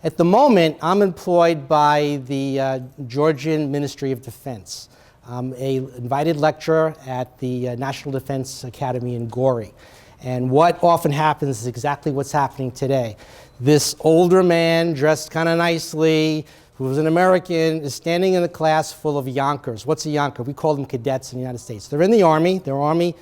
At the moment, I'm employed by the Georgian Ministry of Defense. I'm an invited lecturer at the National Defense Academy in Gori. And what often happens is exactly what's happening today. This older man, dressed kind of nicely, who was an American, is standing in a class full of Yonkers. What's a Yonker? We call them cadets in the United States. They're in the Army. They're Army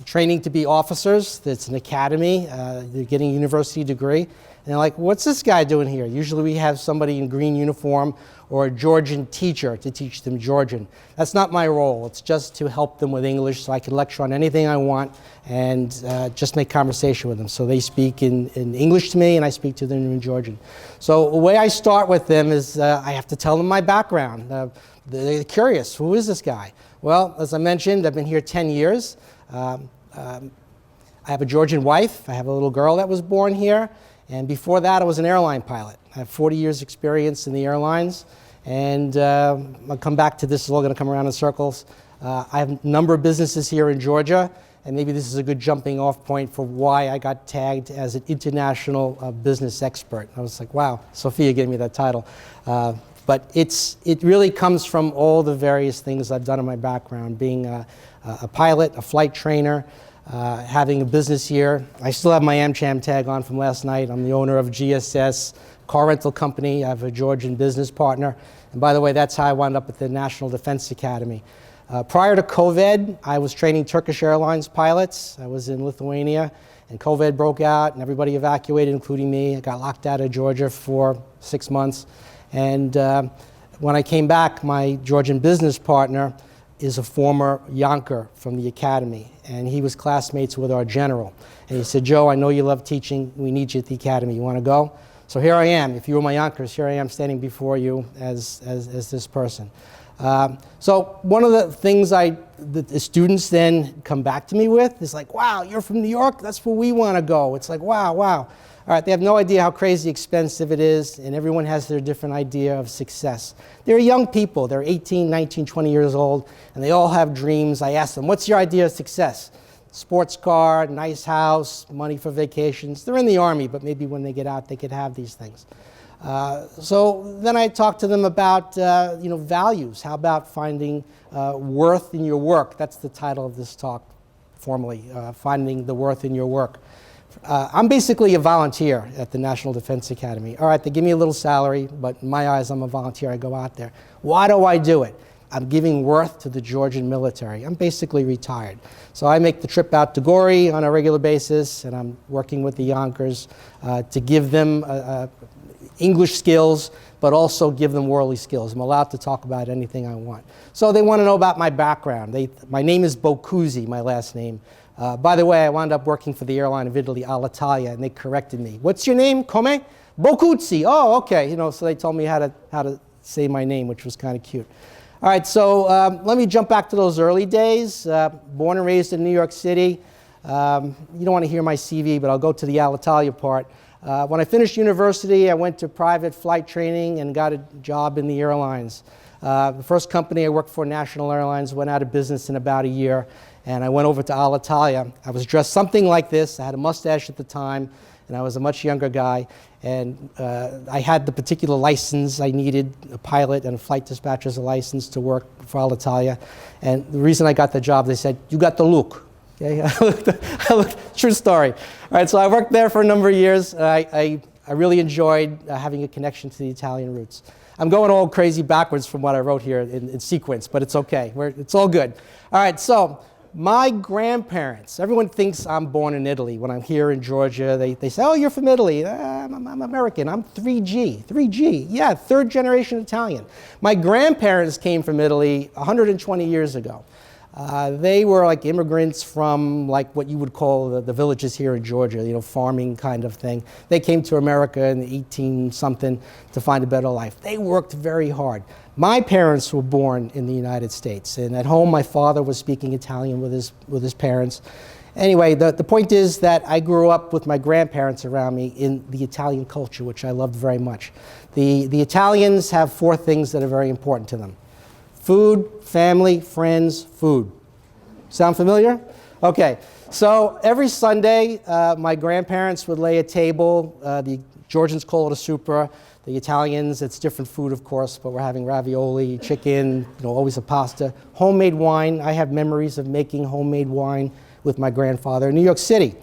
training to be officers. It's an academy. They're getting a university degree. And they're like, what's this guy doing here? Usually we have somebody in green uniform or a Georgian teacher to teach them Georgian. That's not my role. It's just to help them with English so I can lecture on anything I want and just make conversation with them. So they speak in English to me and I speak to them in Georgian. So the way I start with them is I have to tell them my background. They're curious, who is this guy? Well, as I mentioned, I've been here 10 years. I have a Georgian wife. I have a little girl that was born here. And before that, I was an airline pilot. I have 40 years experience in the airlines. And I'll come back to this, it's all going to come around in circles. I have a number of businesses here in Georgia, and maybe this is a good jumping off point for why I got tagged as an international business expert. I was like, wow, Sophia gave me that title. But it really comes from all the various things I've done in my background, being a pilot, a flight trainer, having a business here. I still have my AmCham tag on from last night. I'm the owner of GSS car rental company. I have a Georgian business partner. And by the way, that's how I wound up at the National Defense Academy. Prior to COVID, I was training Turkish Airlines pilots. I was in Lithuania, and COVID broke out, and everybody evacuated, including me. I got locked out of Georgia for 6 months. And when I came back, my Georgian business partner is a former Yonker from the academy, and he was classmates with our general. And he said, Joe, I know you love teaching. We need you at the academy. You want to go? So here I am. If you were my Yonkers, here I am standing before you as this person. So one of the things the students then come back to me with is like, wow, you're from New York? That's where we want to go. It's like, wow, wow. All right, they have no idea how crazy expensive it is, and everyone has their different idea of success. They're young people. They're 18, 19, 20 years old, and they all have dreams. I ask them, what's your idea of success? Sports car, nice house, money for vacations. They're in the Army, but maybe when they get out, they could have these things. So then I talk to them about values. How about finding worth in your work? That's the title of this talk, formally, finding the worth in your work. I'm basically a volunteer at the National Defense Academy. All right, they give me a little salary, but in my eyes, I'm a volunteer. I go out there. Why do I do it? I'm giving worth to the Georgian military. I'm basically retired. So I make the trip out to Gori on a regular basis, and I'm working with the Yonkers to give them English skills, but also give them worldly skills. I'm allowed to talk about anything I want. So they want to know about my background. My name is Boccuzzi, my last name. By the way, I wound up working for the airline of Italy, Alitalia, and they corrected me. What's your name? Come? Boccuzzi. Oh, okay. So they told me how to say my name, which was kind of cute. All right, so let me jump back to those early days. Born and raised in New York City. You don't want to hear my CV, but I'll go to the Alitalia part. When I finished university, I went to private flight training and got a job in the airlines. The first company I worked for, National Airlines, went out of business in about a year, and I went over to Alitalia. I was dressed something like this. I had a mustache at the time, and I was a much younger guy, and I had the particular license I needed, a pilot and a flight dispatcher's license to work for Alitalia. And the reason I got the job, they said, you got the look. Okay? True story. All right, so I worked there for a number of years. I really enjoyed having a connection to the Italian roots. I'm going all crazy backwards from what I wrote here in sequence, but it's okay. It's all good. All right, so my grandparents, everyone thinks I'm born in Italy. When I'm here in Georgia, they say, oh, you're from Italy. I'm American. I'm 3G. Yeah, third generation Italian. My grandparents came from Italy 120 years ago. They were like immigrants from like what you would call the villages here in Georgia, farming kind of thing. They came to America in the 18-something to find a better life. They worked very hard. My parents were born in the United States, and at home my father was speaking Italian with his parents. Anyway, the point is that I grew up with my grandparents around me in the Italian culture, which I loved very much. The Italians have 4 things that are very important to them. Food, family, friends, food. Sound familiar? Okay, so every Sunday, my grandparents would lay a table. The Georgians call it a super. The Italians, it's different food, of course, but we're having ravioli, chicken, always a pasta. Homemade wine. I have memories of making homemade wine with my grandfather in New York City.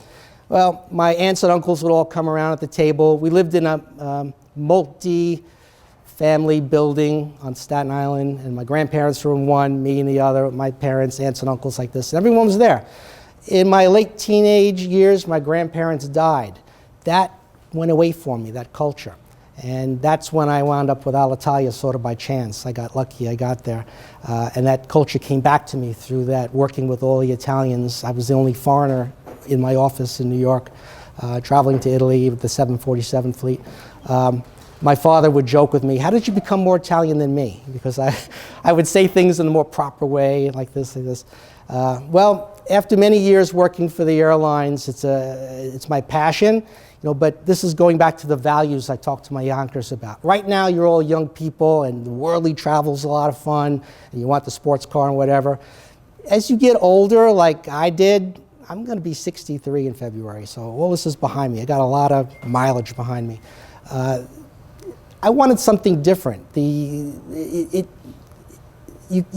Well, my aunts and uncles would all come around at the table. We lived in a multi-family building on Staten Island, and my grandparents were in one, me in the other, my parents, aunts and uncles like this. And everyone was there. In my late teenage years, my grandparents died. That went away for me, that culture. And that's when I wound up with Alitalia sort of by chance. I got lucky, I got there. And that culture came back to me through that, working with all the Italians. I was the only foreigner in my office in New York, traveling to Italy with the 747 fleet. My father would joke with me, how did you become more Italian than me? Because I would say things in a more proper way, like this, like this. Well, after many years working for the airlines, it's my passion. But this is going back to the values I talked to my Yonkers about. Right now, you're all young people, and the worldly travel is a lot of fun, and you want the sports car and whatever. As you get older, like I did, I'm going to be 63 in February, so all this is behind me. I got a lot of mileage behind me. I wanted something different. You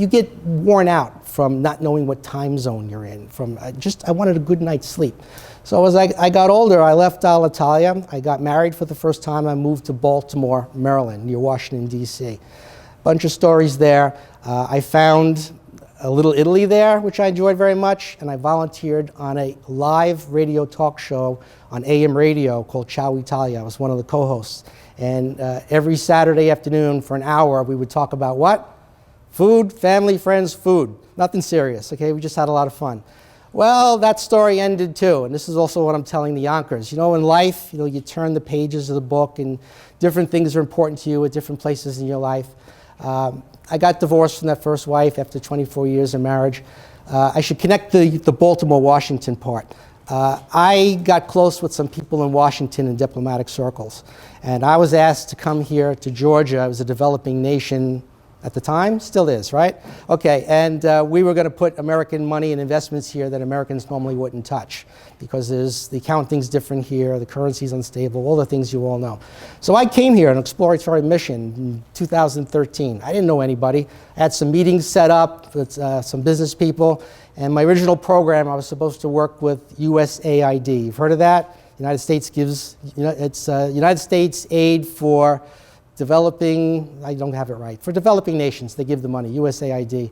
get worn out from not knowing what time zone you're in. I wanted a good night's sleep. So as I got older, I left Alitalia. I got married for the first time. I moved to Baltimore, Maryland, near Washington, D.C. Bunch of stories there. I found a Little Italy there, which I enjoyed very much, and I volunteered on a live radio talk show on AM radio called Ciao Italia. I was one of the co-hosts. And every Saturday afternoon for an hour, we would talk about what? Food, family, friends, food. Nothing serious, okay? We just had a lot of fun. Well, that story ended too, and this is also what I'm telling the Yonkers. In life, you turn the pages of the book, and different things are important to you at different places in your life. I got divorced from that first wife after 24 years of marriage. I should connect the Baltimore, Washington part. I got close with some people in Washington in diplomatic circles, and I was asked to come here to Georgia. It was a developing nation at the time, still is, right? Okay, and we were going to put American money and investments here that Americans normally wouldn't touch, because the accounting's different here, the currency's unstable, all the things you all know. So I came here on an exploratory mission in 2013. I didn't know anybody. I had some meetings set up with some business people, and my original program, I was supposed to work with USAID. You've heard of that? United States gives, it's United States aid for developing, I don't have it right, for developing nations, they give the money, USAID,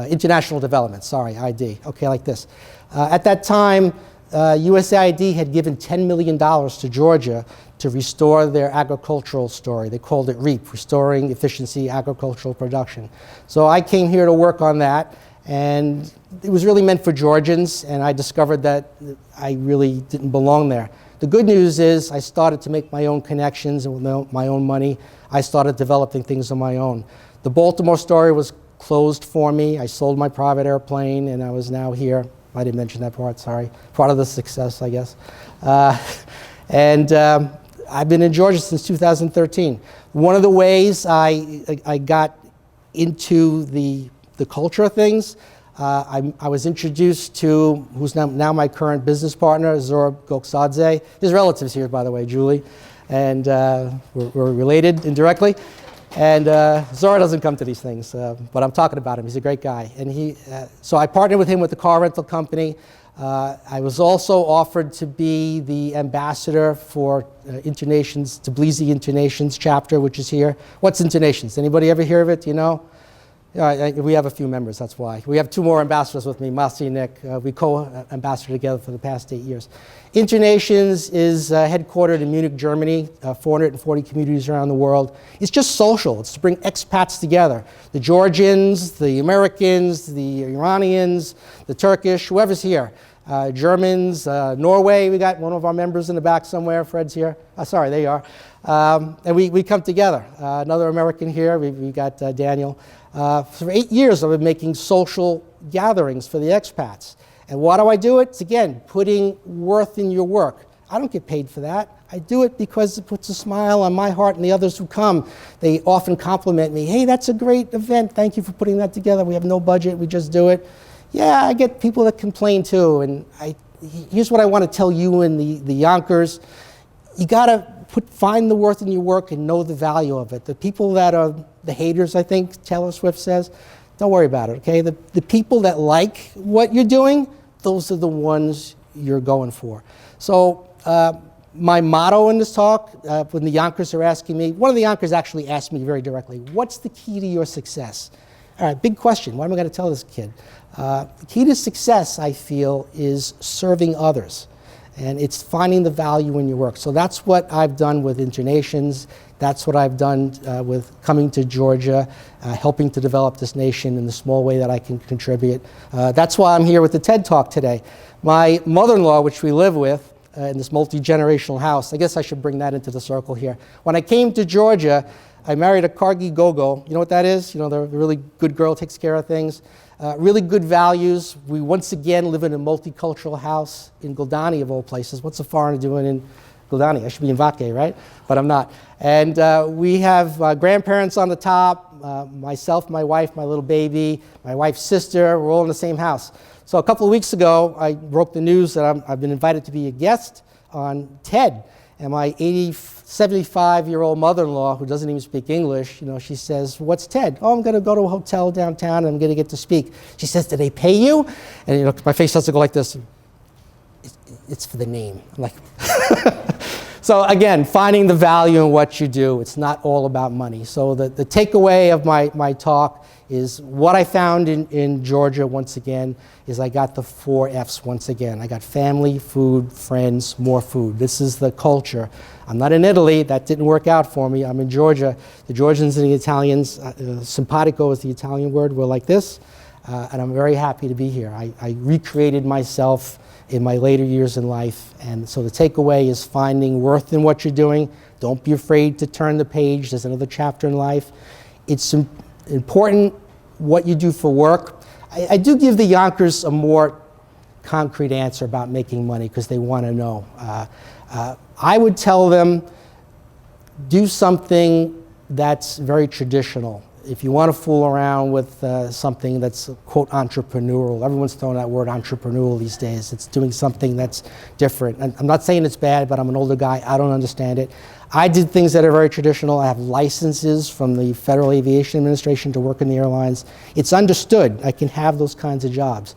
International Development, sorry, ID, okay, like this. At that time, USAID had given $10 million to Georgia to restore their agricultural story. They called it REAP, Restoring Efficiency Agricultural Production. So I came here to work on that, and it was really meant for Georgians, and I discovered that I really didn't belong there. The good news is I started to make my own connections, and with my own money, I started developing things on my own. The Baltimore story was closed for me. I sold my private airplane, and I was now here. I didn't mention that part, sorry. Part of the success, I guess. I've been in Georgia since 2013. One of the ways I got into the culture of things, I was introduced to who's now my current business partner, Zora Goksadze. His relatives here, by the way, Julie, and we're related indirectly. And Zora doesn't come to these things, but I'm talking about him. He's a great guy. And so I partnered with him with the car rental company. I was also offered to be the ambassador for Internations, Tbilisi Internations chapter, which is here. What's Internations? Anybody ever hear of it? Do you know? We have a few members, that's why. We have two more ambassadors with me, Masi and Nick. We co-ambassador together for the past 8 years. Internations is headquartered in Munich, Germany, 440 communities around the world. It's just social. It's to bring expats together. The Georgians, the Americans, the Iranians, the Turkish, whoever's here. Germans, Norway, we got one of our members in the back somewhere. Fred's here. Sorry, there you are. And we come together. Another American here, we got Daniel. For 8 years, I've been making social gatherings for the expats. And why do I do it? It's, again, putting worth in your work. I don't get paid for that. I do it because it puts a smile on my heart and the others who come. They often compliment me. Hey, that's a great event. Thank you for putting that together. We have no budget. We just do it. Yeah, I get people that complain too. And here's what I want to tell you and the Yonkers. You got to find the worth in your work and know the value of it. The people that are the haters, I think Taylor Swift says, don't worry about it, okay? The people that like what you're doing, those are the ones you're going for. So my motto in this talk, when the Yonkers are asking me, one of the Yonkers actually asked me very directly, what's the key to your success? All right, big question. What am I going to tell this kid? The key to success, I feel, is serving others. And it's finding the value in your work. So that's what I've done with Internations. That's what I've done with coming to Georgia, helping to develop this nation in the small way that I can contribute. That's why I'm here with the TED Talk today. My mother-in-law, which we live with in this multi-generational house, I guess I should bring that into the circle here. When I came to Georgia, I married a Cargi Gogo. You know what that is? You know, the really good girl, takes care of things. Really good values. We once again live in a multicultural house in Guldani, of all places. What's a foreigner doing in Guldani? I should be in Vacay, right? But I'm not. And we have grandparents on the top, myself, my wife, my little baby, my wife's sister. We're all in the same house. So a couple of weeks ago, I broke the news that I've been invited to be a guest on TED. And my 75-year-old mother-in-law, who doesn't even speak English, you know, she says, what's TED? Oh, I'm going to go to a hotel downtown and I'm going to get to speak. She says, do they pay you? And, you know, my face doesn't go like this. It's for the name. I'm like, so again, finding the value in what you do. It's not all about money. So the takeaway of my talk is what I found in Georgia, once again, is I got the 4 Fs once again. I got family, food, friends, more food. This is the culture. I'm not in Italy. That didn't work out for me. I'm in Georgia. The Georgians and the Italians, simpatico is the Italian word, we're like this. And I'm very happy to be here. I recreated myself in my later years in life. And so the takeaway is finding worth in what you're doing. Don't be afraid to turn the page. There's another chapter in life. It's important what you do for work. I do give the Yonkers a more concrete answer about making money because they want to know. I would tell them, do something that's very traditional. If you want to fool around with something that's, quote, entrepreneurial, everyone's throwing that word entrepreneurial these days. It's doing something that's different. And I'm not saying it's bad, but I'm an older guy. I don't understand it. I did things that are very traditional. I have licenses from the Federal Aviation Administration to work in the airlines. It's understood. I can have those kinds of jobs.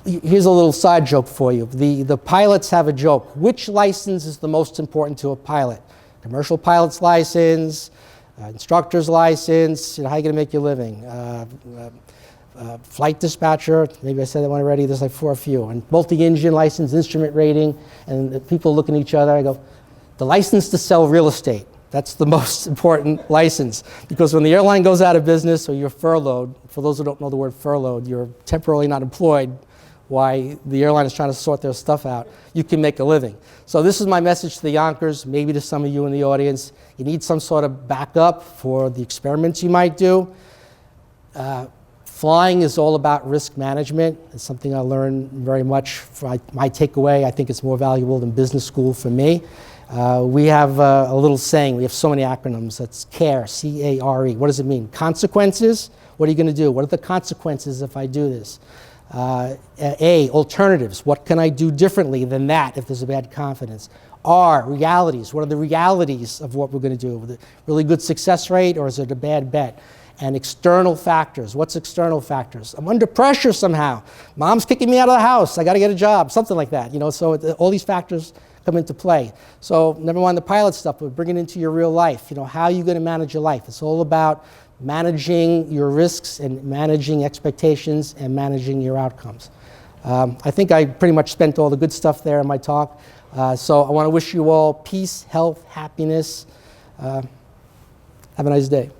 Here's a little side joke for you. The pilots have a joke. Which license is the most important to a pilot? Commercial pilot's license, instructor's license, you know, how are you going to make your living? Flight dispatcher, maybe I said that one already, there's like 4 or few. And multi-engine license, instrument rating, and the people look at each other, I go, the license to sell real estate. That's the most important license. Because when the airline goes out of business or you're furloughed, for those who don't know the word furloughed, you're temporarily not employed while the airline is trying to sort their stuff out, you can make a living. So this is my message to the Yonkers, maybe to some of you in the audience. You need some sort of backup for the experiments you might do. Flying is all about risk management. It's something I learned very much. My takeaway, I think it's more valuable than business school for me. We have a little saying. We have so many acronyms. That's CARE, C-A-R-E. What does it mean? Consequences? What are you going to do? What are the consequences if I do this? A, alternatives. What can I do differently than that if there's a bad confidence? R, realities. What are the realities of what we're going to do? With a really good success rate, or is it a bad bet? And external factors. What's external factors? I'm under pressure somehow. Mom's kicking me out of the house. I got to get a job. Something like that. You know, so all these factors come into play. So never mind the pilot stuff, but bring it into your real life. You know, how are you going to manage your life? It's all about managing your risks and managing expectations and managing your outcomes. I think I pretty much spent all the good stuff there in my talk. So I want to wish you all peace, health, happiness. Have a nice day.